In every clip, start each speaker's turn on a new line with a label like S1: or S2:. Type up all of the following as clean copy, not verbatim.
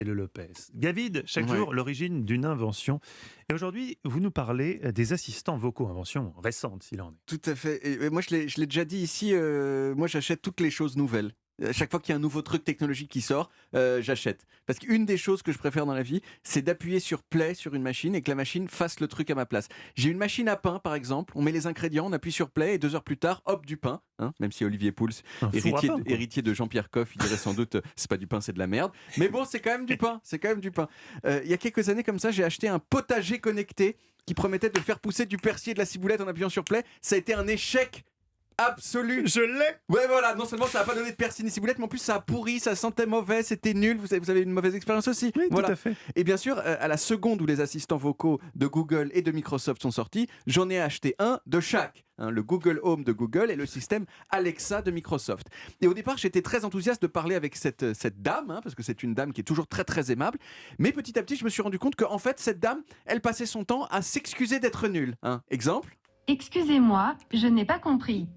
S1: Et le Lopez. David, chaque
S2: Ouais.
S1: jour, l'origine d'une invention. Et aujourd'hui, vous nous parlez des assistants vocaux, invention récente s'il en est.
S2: Tout à fait. Et moi, je l'ai déjà dit ici, moi, j'achète toutes les choses nouvelles. À chaque fois qu'il y a un nouveau truc technologique qui sort, j'achète. Parce qu'une des choses que je préfère dans la vie, c'est d'appuyer sur play sur une machine et que la machine fasse le truc à ma place. J'ai une machine à pain, par exemple. On met les ingrédients, on appuie sur play et 2 heures plus tard, hop, du pain. Hein, même si Olivier Pouls,
S1: Un four à pain, quoi.
S2: héritier de Jean-Pierre Coff, il dirait sans doute, c'est pas du pain, c'est de la merde. Mais bon, c'est quand même du pain. C'est quand même du pain. Il y a quelques années comme ça, j'ai acheté un potager connecté qui promettait de faire pousser du persil et de la ciboulette en appuyant sur play. Ça a été un échec absolu.
S1: Je l'ai.
S2: Ouais, voilà, non seulement ça n'a pas donné de persil ni ciboulette, mais en plus ça a pourri, ça sentait mauvais, c'était nul. Vous avez une mauvaise expérience aussi.
S1: Oui,
S2: Voilà.
S1: tout à fait.
S2: Et bien sûr, à la seconde où les assistants vocaux de Google et de Microsoft sont sortis, j'en ai acheté un de chaque. Hein, le Google Home de Google et le système Alexa de Microsoft. Et au départ, j'étais très enthousiaste de parler avec cette dame, hein, parce que c'est une dame qui est toujours très très aimable. Mais petit à petit, je me suis rendu compte qu'en fait, cette dame, elle passait son temps à s'excuser d'être nulle. Hein. Exemple.
S3: Excusez-moi, je n'ai pas compris.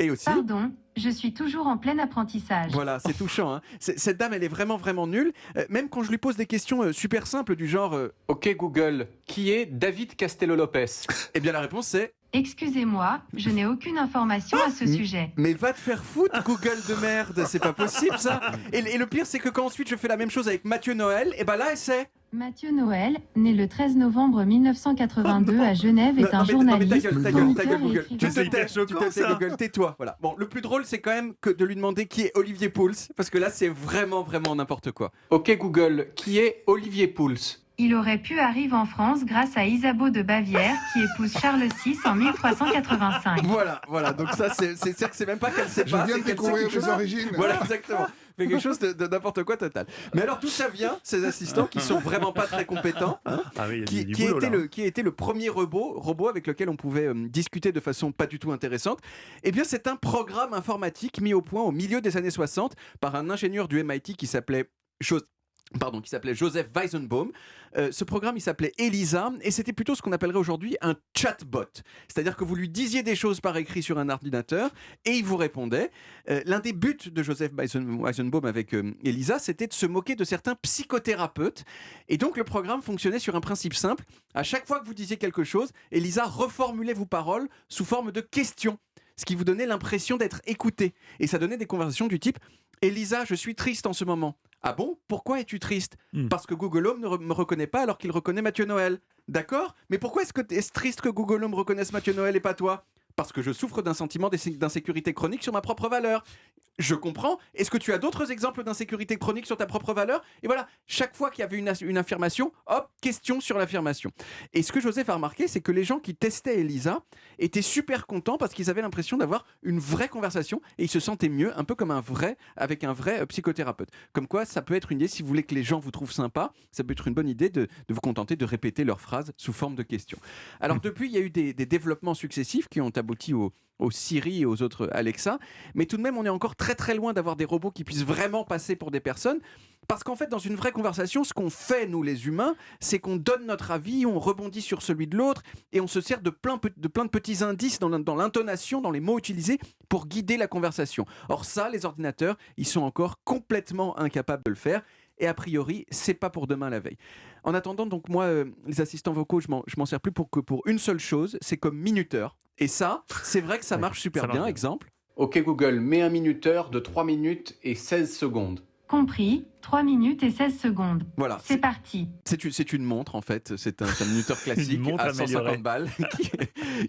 S2: Et aussi.
S3: Pardon, je suis toujours en plein apprentissage.
S2: Voilà, c'est touchant. Hein. Cette dame, elle est vraiment, vraiment nulle. Même quand je lui pose des questions super simples du genre
S4: Ok Google, qui est David Castello-Lopez?
S2: eh bien, la réponse c'est
S3: Excusez-moi, je n'ai aucune information à ce sujet.
S2: mais va te faire foutre, Google de merde. C'est pas possible, ça. Et le pire, c'est que quand ensuite je fais la même chose avec Mathieu Noël, et ben là, elle sait.
S3: Mathieu Noël, né le 13 novembre 1982 à Genève, est un
S2: Non, mais
S3: journaliste,
S2: ta gueule,
S3: chroniqueur et
S2: Google.
S3: écrivain.
S2: Tu te
S1: C'est hyper
S2: tais, tu
S1: choquant,
S2: te tais,
S1: ça.
S2: Google, tais-toi. Voilà. Bon, le plus drôle, c'est quand même que de lui demander qui est Olivier Pouls, parce que là, c'est vraiment, vraiment n'importe quoi.
S4: Ok Google, qui est Olivier Pouls?
S3: Il aurait pu arriver en France grâce à Isabeau de Bavière, qui épouse Charles VI en 1385.
S2: Voilà. Donc ça, c'est-à-dire que c'est même pas qu'elle sait
S5: Je
S2: pas.
S5: viens
S2: c'est
S5: de
S2: qu'elle sait
S5: découvrir
S2: quelque
S5: les
S2: chose.
S5: origines.
S2: Voilà, exactement. Fait quelque chose de n'importe quoi total. Mais alors, d'où ça vient, ces assistants qui sont vraiment pas très compétents, hein,
S1: Ah oui, il y a du
S2: qui
S1: boulot, là.
S2: qui a été le premier robot avec lequel on pouvait discuter de façon pas du tout intéressante. Eh bien, c'est un programme informatique mis au point au milieu des années 60 par un ingénieur du MIT qui s'appelait Joseph Weizenbaum. Ce programme, il s'appelait ELISA et c'était plutôt ce qu'on appellerait aujourd'hui un chatbot. C'est-à-dire que vous lui disiez des choses par écrit sur un ordinateur et il vous répondait. L'un des buts de Joseph Weizenbaum avec ELISA, c'était de se moquer de certains psychothérapeutes. Et donc, le programme fonctionnait sur un principe simple. À chaque fois que vous disiez quelque chose, ELISA reformulait vos paroles sous forme de questions, ce qui vous donnait l'impression d'être écouté. Et ça donnait des conversations du type « Elisa, je suis triste en ce moment. » Ah bon? Pourquoi es-tu triste? Parce que Google Home ne me reconnaît pas alors qu'il reconnaît Mathieu Noël. D'accord? Mais pourquoi est-ce triste que Google Home reconnaisse Mathieu Noël et pas toi? Parce que je souffre d'un sentiment d'insécurité chronique sur ma propre valeur. Je comprends. Est-ce que tu as d'autres exemples d'insécurité chronique sur ta propre valeur? Et voilà, chaque fois qu'il y avait une affirmation, hop, question sur l'affirmation. Et ce que Joseph a remarqué, c'est que les gens qui testaient Elisa étaient super contents parce qu'ils avaient l'impression d'avoir une vraie conversation et ils se sentaient mieux, un peu comme avec un vrai psychothérapeute. Comme quoi, ça peut être une idée, si vous voulez que les gens vous trouvent sympa, ça peut être une bonne idée de vous contenter de répéter leurs phrases sous forme de questions. Alors depuis, il y a eu des développements successifs qui ont abouti au Siri et aux autres Alexa, mais tout de même on est encore très très loin d'avoir des robots qui puissent vraiment passer pour des personnes, parce qu'en fait dans une vraie conversation, ce qu'on fait nous les humains, c'est qu'on donne notre avis, on rebondit sur celui de l'autre et on se sert de plein de petits indices dans l'intonation, dans les mots utilisés pour guider la conversation. Or ça, les ordinateurs, ils sont encore complètement incapables de le faire. Et a priori, c'est pas pour demain la veille. En attendant, donc moi, les assistants vocaux, je m'en sers plus pour une seule chose, c'est comme minuteur. Et ça, c'est vrai que ça marche super
S1: ça marche
S2: bien.
S1: bien.
S2: Exemple.
S4: Ok Google, mets un minuteur de 3 minutes et 16 secondes.
S3: Compris, 3 minutes et 16 secondes.
S2: Voilà.
S3: C'est parti.
S2: C'est une montre en fait, c'est un minuteur classique
S1: Une montre
S2: à
S1: améliorée.
S2: 150 balles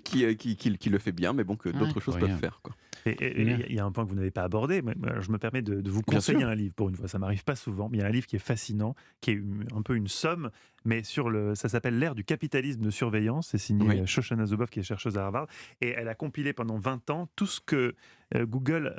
S2: qui le fait bien, mais bon, que d'autres choses peuvent faire. Quoi.
S1: Et il y a un point que vous n'avez pas abordé, mais je me permets de vous
S2: Bien
S1: conseiller
S2: sûr.
S1: un livre pour une fois. Ça m'arrive pas souvent, mais il y a un livre qui est fascinant, qui est un peu une somme, mais ça s'appelle L'ère du capitalisme de surveillance. C'est signé
S2: Oui.
S1: Shoshana Zuboff, qui est chercheuse à Harvard, et elle a compilé pendant 20 ans tout ce que Google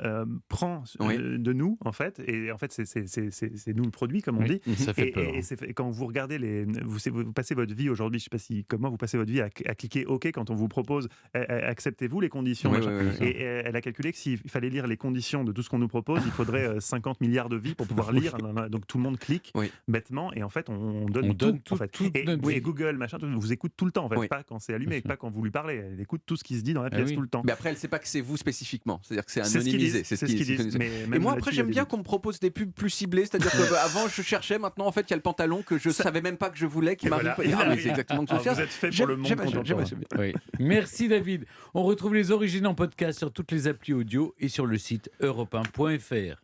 S1: prend
S2: Oui.
S1: de nous, en fait. Et en fait, c'est nous le produit, comme on dit.
S6: Ça fait
S1: Et,
S6: peur.
S1: et quand vous regardez vous passez votre vie aujourd'hui, je ne sais pas si comme moi vous passez votre vie à cliquer OK quand on vous propose, acceptez-vous les conditions,
S2: Oui,
S1: machin.
S2: oui, oui.
S1: Et elle a calculé que s'il fallait lire les conditions de tout ce qu'on nous propose, il faudrait 50 milliards de vies pour pouvoir lire. Donc tout le monde clique
S2: Oui.
S1: bêtement, et en fait on donne
S6: On donne
S1: tout en fait. Et Google, machin, vous écoute tout le temps, en fait, pas quand c'est allumé, pas quand vous lui parlez. Elle écoute tout ce qui se dit dans la pièce tout le temps.
S2: Mais après, elle ne sait pas que c'est vous spécifiquement. C'est-à-dire que c'est
S1: C'est ce qu'ils
S2: anonymisé.
S1: disent, c'est ce qu'ils disent.
S2: Et moi, après, j'aime bien qu'on me propose des pubs plus ciblées. C'est-à-dire qu'avant, je cherchais. Maintenant, en fait, il y a le pantalon que je ne savais même pas que je voulais, qui m'arrive. C'est exactement ce que je cherche.
S1: Vous êtes fait pour le monde contemporain.
S5: Oui. Merci David. On retrouve les origines en podcast sur toutes les applis audio et sur le site europe1.fr.